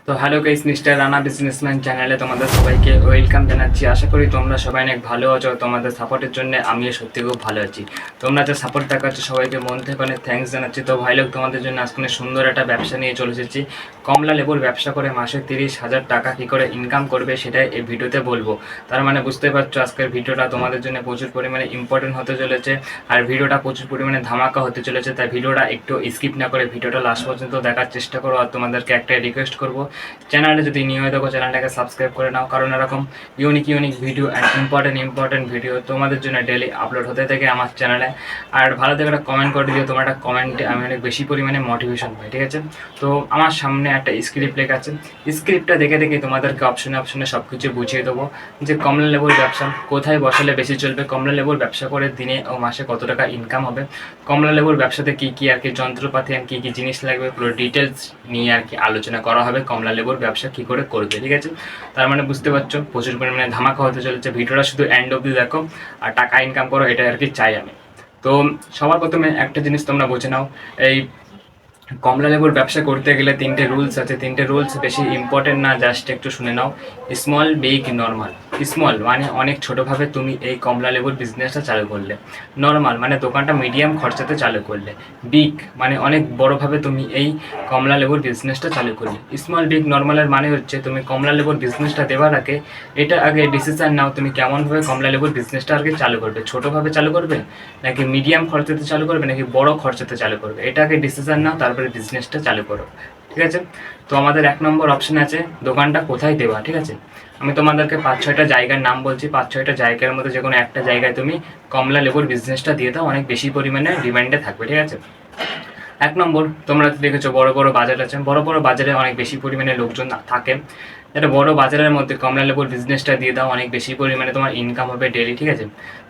তো hello guys, mister Rana businessman চ্যানেলে তোমাদের সবাইকে ওয়েলকাম জানাচ্ছি। আশা করি তোমরা সবাই অনেক ভালো আছো। তোমাদের সাপোর্টের জন্য আমিও সত্যি খুব ভালো আছি। তোমরা যে সাপোর্ট দেখাচ্ছ সবাইকে মন থেকে অনেক থ্যাঙ্কস জানাচ্ছি। তো ভাই লোক, তোমাদের জন্য আজকে সুন্দর একটা ব্যবসা নিয়ে চলে এসেছি। কমলা লেবুর ব্যবসা করে মাসে 30,000 টাকা কী করে ইনকাম করবে সেটাই এই ভিডিওতে বলবো। তার মানে বুঝতে পারছো আজকের ভিডিওটা তোমাদের জন্য প্রচুর পরিমাণে ইম্পর্টেন্ট হতে চলেছে, আর ভিডিওটা প্রচুর পরিমাণে ধামাকা হতে চলেছে। তাই ভিডিওটা একটু স্কিপ না করে ভিডিওটা লাস্ট পর্যন্ত দেখার চেষ্টা করো। আর তোমাদেরকে একটাই রিকোয়েস্ট করবো, চ্যানেলে যদি নিউ হয়ে থাকো চ্যানেলটাকে সাবস্ক্রাইব করে নাও, কারণ এরকম unique video and important video তোমাদের জন্য ডেলি আপলোড হতে থাকে আমার চ্যানেলে। আর ভালো থেকে একটা কমেন্ট করে দিও, তোমার একটা কমেন্টে আমি অনেক বেশি পরিমাণে মোটিভেশন পাই, ঠিক আছে? তো আমার সামনে একটা স্ক্রিপ্ট লেখা আছে, স্ক্রিপ্টটা দেখে তোমাদেরকে অপশনে সব কিছু বুঝিয়ে দেবো যে কমলা লেবুর ব্যবসা কোথায় বসালে বেশি চলবে, কমলা লেবুর ব্যবসা করে দিনে ও মাসে কত টাকা ইনকাম হবে, কমলা লেবুর ব্যবসাতে কী কী আর কি যন্ত্রপাতি আর কী কী জিনিস লাগবে পুরো ডিটেলস নিয়ে আর কি আলোচনা করা হবে। কমলা লেবুর ব্যবসা কী করে করবে, ঠিক আছে? তার মানে বুঝতে পারছো প্রচুর পরিমাণে ধামাকা হতে চলেছে। ভিডিওটা শুধু এন্ড অবধি দেখো আর টাকা ইনকাম করো, এটা আর কি চাই আমি। তো সবার প্রথমে একটা জিনিস তোমরা বুঝে নাও, এই কমলা লেবুর ব্যবসা করতে গেলে 3টে রুলস আছে। 3টে রুলস বেশি ইম্পর্টেন্ট না, জাস্ট একটু শুনে নাও। Small, big, normal. স্মল মানে অনেক ছোটোভাবে তুমি এই কমলা লেবুর বিজনেসটা চালু করলে। নর্মাল মানে দোকানটা মিডিয়াম খরচাতে চালু করলে। বিগ মানে অনেক বড়োভাবে তুমি এই কমলা লেবুর বিজনেসটা চালু করলে। স্মল, বিগ, নর্মালের মানে হচ্ছে তুমি কমলা লেবুর বিজনেসটা দেওয়ার আগে এটা আগে ডিসিশান নাও তুমি কেমনভাবে কমলা লেবুর বিজনেসটা আর কি চালু করবে। ছোটোভাবে চালু করবে নাকি মিডিয়াম খরচাতে চালু করবে নাকি বড় খরচাতে চালু করবে, এটা আগে ডিসিশান নাও, তারপরে বিজনেসটা চালু করো, ঠিক আছে? তো আমাদের 1 নম্বর অপশন আছে দোকানটা কোথায় দেওয়া, ঠিক আছে? আমি তোমাদেরকে 5-6টা জায়গার নাম বলছি। 5-6টা জায়গার মধ্যে যে কোনো একটা জায়গায় তুমি কমলা লেবুর বিজনেসটা দিয়ে দাও, অনেক বেশি পরিমাণে ডিমান্ডে থাকবে, ঠিক আছে? 1 নম্বর, তোমরা দেখেছো বড় বড় বাজার আছে, বড় বড় বাজারে অনেক বেশি পরিমাণে লোকজন থাকে। একটা বড় বাজারের মধ্যে কমলা লেবুর বিজনেসটা দিয়ে দাও, অনেক বেশি পরিমাণে তোমার ইনকাম হবে ডেলি, ঠিক আছে?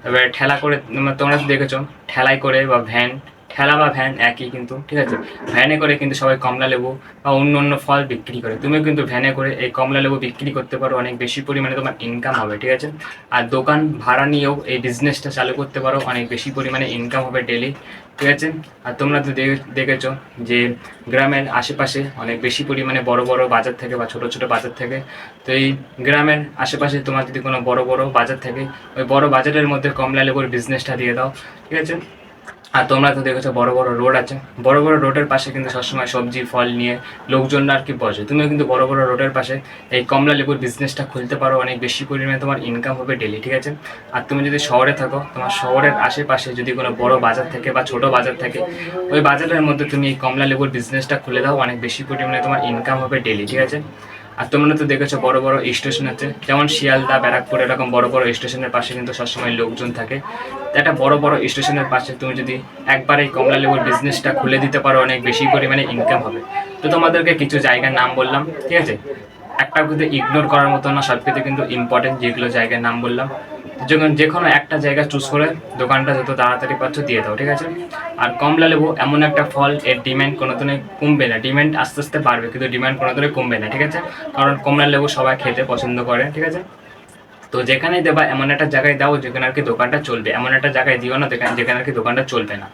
এবার ঠেলা করে, তোমরা দেখেছো ঠেলায় করে বা ভ্যান, ঠেলা বা ভ্যান একই কিন্তু, ঠিক আছে? ভ্যানে করে কিন্তু সবাই কমলা লেবু বা অন্য ফল বিক্রি করে, তুমিও কিন্তু ভ্যানে করে এই কমলা লেবু বিক্রি করতে পারো, অনেক বেশি পরিমাণে তোমার ইনকাম হবে, ঠিক আছে? আর দোকান ভাড়া নিয়েও এই বিজনেসটা চালু করতে পারো, অনেক বেশি পরিমাণে ইনকাম হবে ডেলি, ঠিক আছে? আর তোমরা তো দেখেছো যে গ্রামের আশেপাশে অনেক বেশি পরিমাণে বড় বড় বাজার থাকে বা ছোট ছোট বাজার থাকে। তো এই গ্রামের আশেপাশে তোমার যদি কোনো বড় বড় বাজার থাকে, ওই বড় বাজারের মধ্যে কমলা লেবুর বিজনেসটা দিয়ে দাও, ঠিক আছে? আর তোমরা তো দেখেছো বড় বড় রোড আছে, বড় বড় রোডের পাশে কিন্তু সবসময় সবজি ফল নিয়ে লোকজনরা আর কি বসে, তুমিও কিন্তু বড় বড় রোডের পাশে এই কমলা লেবুর বিজনেসটা খুলতে পারো, অনেক বেশি পরিমাণে তোমার ইনকাম হবে ডেলি, ঠিক আছে? আর তুমি যদি শহরে থাকো, তোমার শহরের আশেপাশে যদি কোনো বড় বাজার থাকে বা ছোট বাজার থাকে, ওই বাজারের মধ্যে তুমি এই কমলা লেবুর বিজনেসটা খুলে দাও, অনেক বেশি পরিমাণে তোমার ইনকাম হবে ডেলি, ঠিক আছে? আর তোমরা তো দেখেছো বড় বড় স্টেশন আছে, যেমন শিয়ালদা, ব্যারাকপুর, এরকম বড় বড় স্টেশনের পাশে কিন্তু সবসময় লোকজন থাকে। একটা বড় বড় স্টেশনের পাশে তুমি যদি একবার এই কমলা লেবুর বিজনেসটা খুলে দিতে পারো, অনেক বেশি পরিমাণে ইনকাম হবে। তো তোমাদেরকে কিছু জায়গার নাম বললাম, ঠিক আছে? একটা কিন্তু ইগনোর করার মতো না, সব কিছু কিন্তু ইম্পর্টেন্ট যেগুলো জায়গার নাম বললাম। যখন যে কোনো একটা জায়গা চুজ করে দোকানটা যত তাড়াতাড়ি পাচ্ছ দিয়ে দাও, ঠিক আছে? আর কমলা লেবু এমন একটা ফল, এর ডিমান্ড কোনোদিনই কমবে না, ডিমান্ড আস্তে আস্তে বাড়বে কিন্তু ডিমান্ড কোনোদিনই কমবে না, ঠিক আছে? কারণ কমলা লেবু সবাই খেতে পছন্দ করে, ঠিক আছে? তো যেখানেই দেবা এমন একটা জায়গায় দাও যেখানে আর কি দোকানটা চলবে, এমন একটা জায়গায় দিও না যেখানে আর কি দোকানটা চলবে না,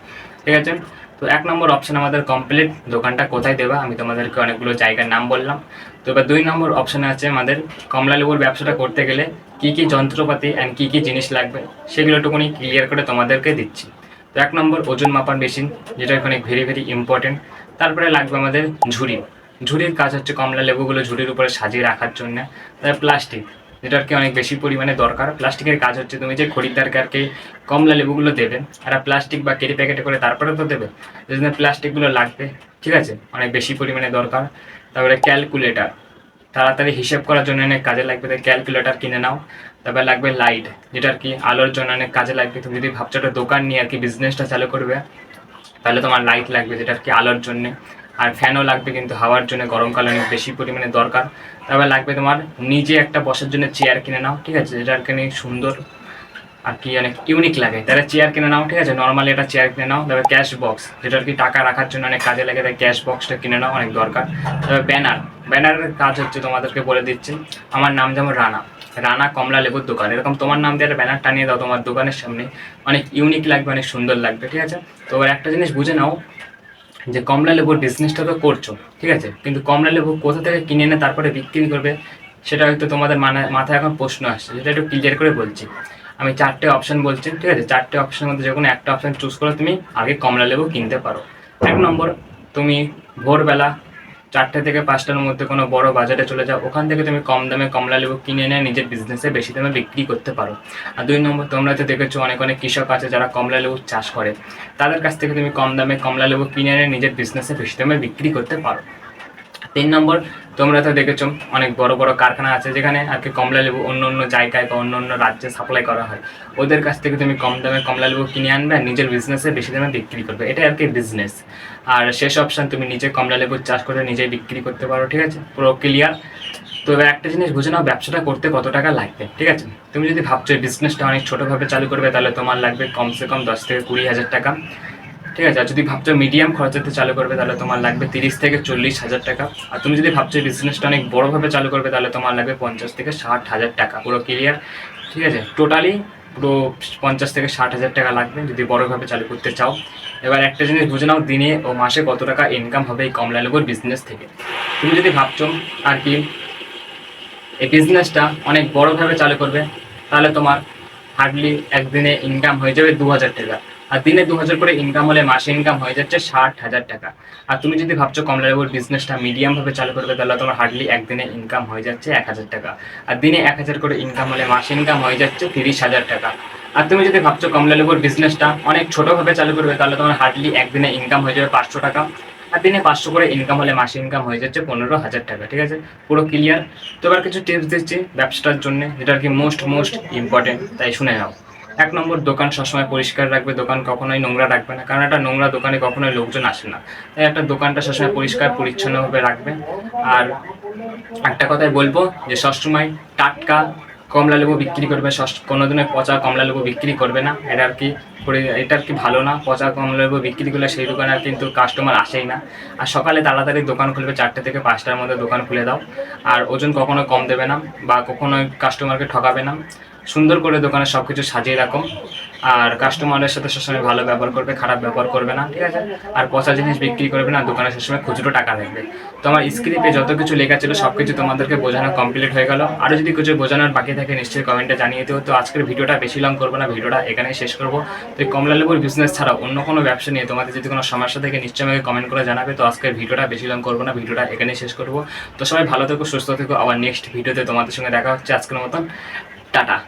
ঠিক আছে? তো 1 নম্বর অপশন আমাদের কমপ্লিট, দোকানটা কোথায় দেবা আমি তোমাদেরকে অনেকগুলো জায়গার নাম বললাম। তো এবার 2 নম্বর অপশানে আছে আমাদের কমলা লেবুর ব্যবসাটা করতে গেলে কী কী যন্ত্রপাতি অ্যান্ড কী কী জিনিস লাগবে সেগুলো একটুখানি ক্লিয়ার করে তোমাদেরকে দিচ্ছি। তো 1 নম্বর ওজন মাপার মেশিন, যেটা এখানে ভেরি ইম্পর্টেন্ট। তারপরে লাগবে আমাদের ঝুড়ি, ঝুড়ির কাজ হচ্ছে কমলা লেবুগুলো ঝুড়ির উপরে সাজিয়ে রাখার জন্য। তারপরে প্লাস্টিক, যেটা আর কি অনেক বেশি পরিমাণে দরকার। প্লাস্টিকের কাজ হচ্ছে তুমি যে খরিদ্দারকে আর কি কমলা লেবুগুলো দেবে, আর প্লাস্টিক বা কেরি প্যাকেটে করে তারপরে তো দেবে, এই জন্য প্লাস্টিকগুলো লাগবে, ঠিক আছে? অনেক বেশি পরিমাণে দরকার। তারপরে ক্যালকুলেটার, তাড়াতাড়ি হিসেব করার জন্য অনেক কাজে লাগবে, তাই ক্যালকুলেটার কিনে নাও। তারপরে লাগবে লাইট, যেটা আর কি আলোর জন্য অনেক কাজে লাগবে। তুমি যদি ভাবছো একটা দোকান নিয়ে আর কি বিজনেসটা চালু করবে, তাহলে তোমার লাইট লাগবে, যেটা আর কি আলোর জন্যে। আর ফ্যানও লাগবে কিন্তু হাওয়ার জন্য, গরমকালে অনেক বেশি পরিমাণে দরকার। তারপরে লাগবে তোমার নিজে একটা বসার জন্য চেয়ার কিনে নাও, ঠিক আছে? যেটা আর কি সুন্দর আর কি অনেক ইউনিক লাগে, তাহলে চেয়ার কিনে নাও, ঠিক আছে? নর্মালি একটা চেয়ার কিনে নাও। তারপরে ক্যাশ বক্স, যেটা আর কি টাকা রাখার জন্য অনেক কাজে লাগে, তাই ক্যাশ বক্সটা কিনে নাও, অনেক দরকার। তারপরে ব্যানার, ব্যানারের কাজ হচ্ছে তোমাদেরকে বলে দিচ্ছি, আমার নাম যেমন রানা, রানা কমলা লেবুর দোকান, এরকম তোমার নাম দিয়ে একটা ব্যানার টানিয়ে দাও তোমার দোকানের সামনে, অনেক ইউনিক লাগবে, অনেক সুন্দর লাগবে, ঠিক আছে? তো এবার একটা জিনিস বুঝে নাও, যে কমলা লেবুর বিজনেসটা তো করছো, ঠিক আছে, কিন্তু কমলা লেবু কোথা থেকে কিনে এনে তারপরে বিক্রি করবে, সেটা হয়তো তোমাদের মাথায় এখন প্রশ্ন আসছে, যেটা একটু ক্লিয়ার করে বলছি। আমি 4টে অপশন বলছি, ঠিক আছে, 4টে অপশনের মধ্যে যে কোনো একটা অপশন চুজ করে তুমি আগে কমলা লেবু কিনতে পারো। 1 নম্বর, তুমি ভোরবেলা 4টে থেকে 5টার মধ্যে কোনো বড় বাজারে চলে যাও, ওখান থেকে তুমি কম দামে কমলা লেবু কিনে এনে নিজের বিজনেসে বেশি দামে বিক্রি করতে পারো। আর 2 নম্বর, তোমরা তো দেখেছো অনেক অনেক কৃষক আছে যারা কমলা লেবু চাষ করে, তাদের কাছ থেকে তুমি কম দামে কমলা লেবু কিনে এনে নিজের বিজনেসে বেশি দামে বিক্রি করতে পারো। 3 নম্বর, তোমরা তো দেখেছো অনেক বড় বড় কারখানা আছে যেখানে আর কি কমলা লেবু অন্য অন্য জায়গায় বা অন্য অন্য রাজ্যে সাপ্লাই করা হয়, ওদের কাছ থেকে তুমি কম দামে কমলা লেবু কিনে আনবে আর নিজের বিজনেসে বেশি দামে বিক্রি করবে, এটা আর কি বিজনেস। আর শেষ অপশন, তুমি নিজে কমলা লেবুর চাষ করে নিজেই বিক্রি করতে পারো, ঠিক আছে, পুরো ক্লিয়ার। তো এবার একটা জিনিস বুঝে নাও, ব্যবসাটা করতে কত টাকা লাগবে, ঠিক আছে। তুমি যদি ভাবছো এই বিজনেসটা অনেক ছোটোভাবে চালু করবে, তাহলে তোমার লাগবে কমসে কম 10 থেকে 20 হাজার টাকা, ঠিক আছে। আর যদি ভাবছো মিডিয়াম খরচাতে চালু করবে, তাহলে তোমার লাগবে 30 থেকে 40 হাজার টাকা। আর তুমি যদি ভাবছো বিজনেসটা অনেক বড়োভাবে চালু করবে, তাহলে তোমার লাগবে 50 থেকে 60 হাজার টাকা, পুরো ক্লিয়ার, ঠিক আছে। টোটালি পুরো 50 থেকে 60 হাজার টাকা লাগবে যদি বড়োভাবে চালু করতে চাও। এবার একটা জিনিস বুঝে নাও, দিনে ও মাসে কত টাকা ইনকাম হবে এই কমলা লেবুর বিজনেস থেকে। তুমি যদি ভাবছো আর কি এই বিজনেসটা অনেক বড়োভাবে চালু করবে, তাহলে তোমার হার্ডলি একদিনে ইনকাম হয়ে যাবে 2 হাজার টাকা। আর দিনে 2 হাজার করে ইনকাম হলে মাসে ইনকাম হয়ে যাচ্ছে 60 হাজার টাকা। আর তুমি যদি ভাবছো কমলা লেবুর বিজনেসটা মিডিয়ামভাবে চালু করবে, তাহলে তোমার হার্ডলি একদিনে ইনকাম হয়ে যাচ্ছে 1 হাজার টাকা। আর দিনে 1 হাজার করে ইনকাম হলে মাসে ইনকাম হয়ে যাচ্ছে 30 হাজার টাকা। আর তুমি যদি ভাবছো কমলা লেবুর বিজনেসটা অনেক ছোটোভাবে চালু করবে, তাহলে তোমার হার্ডলি একদিনে ইনকাম হয়ে যাবে 500 টাকা। আর দিনে 500 করে ইনকাম হলে মাসে ইনকাম হয়ে যাচ্ছে 15 হাজার টাকা, ঠিক আছে, পুরো ক্লিয়ার। তো এবার কিছু টিপস দিচ্ছি ব্যবসাটার জন্য, যেটা আর কি মোস্ট ইম্পর্টেন্ট, তাই শুনে নাও। 1 নম্বর, দোকান সবসময় পরিষ্কার রাখবে, দোকান কখনোই নোংরা রাখবে না, কারণ একটা নোংরা দোকানে কখনোই লোকজন আসে না, তাই একটা দোকানটা সবসময় পরিষ্কার পরিচ্ছন্নভাবে রাখবে। আর একটা কথাই বলবো যে সবসময় টাটকা কমলা লেবু বিক্রি করবে, কোনোদিনও পচা কমলা লেবু বিক্রি করবে না, এটা আর কি ভালো না। পচা কমলা লেবু বিক্রি করলে সেই দোকানে আর কিন্তু কাস্টমার আসেই না। আর সকালে তাড়াতাড়ি দোকান খুলবে, 4টে থেকে 5টার মধ্যে দোকান খুলে দাও। আর ওজন কখনো কম দেবে না বা কখনো কাস্টমারকে ঠকাবে না, সুন্দর করে দোকানে সব কিছু সাজিয়ে রাখো। আর কাস্টমারের সাথে সবসময় ভালো ব্যবহার করবে, খারাপ ব্যবহার করবে না, ঠিক আছে। আর পচা জিনিস বিক্রি করবে না, দোকানে সবসময় খুচরো টাকা রাখবে। তো আমার স্ক্রিপ্টে যত কিছু লেখা ছিল সব কিছু তোমাদেরকে বোঝানো কমপ্লিট হয়ে গেল। আরও যদি কিছু বোঝানোর বাকি থাকে নিশ্চয়ই কমেন্টে জানিয়ে দিও। তো আজকের ভিডিওটা বেশি লং করবো না, ভিডিওটা এখানেই শেষ করবো। তো এই কমলা লেবুর বিজনেস ছাড়াও অন্য কোনো ব্যবসা নিয়ে তোমাদের যদি কোনো সমস্যা থাকে নিশ্চয়ই আমাকে কমেন্ট করে জানাবে। তো আজকের ভিডিওটা বেশি লং করবো না, ভিডিওটা এখানেই শেষ করবো। তো সবাই ভালো থেকো, সুস্থ থেকো, আবার নেক্সট ভিডিওতে তোমাদের সঙ্গে দেখা হচ্ছে। আজকের মতন টাটা।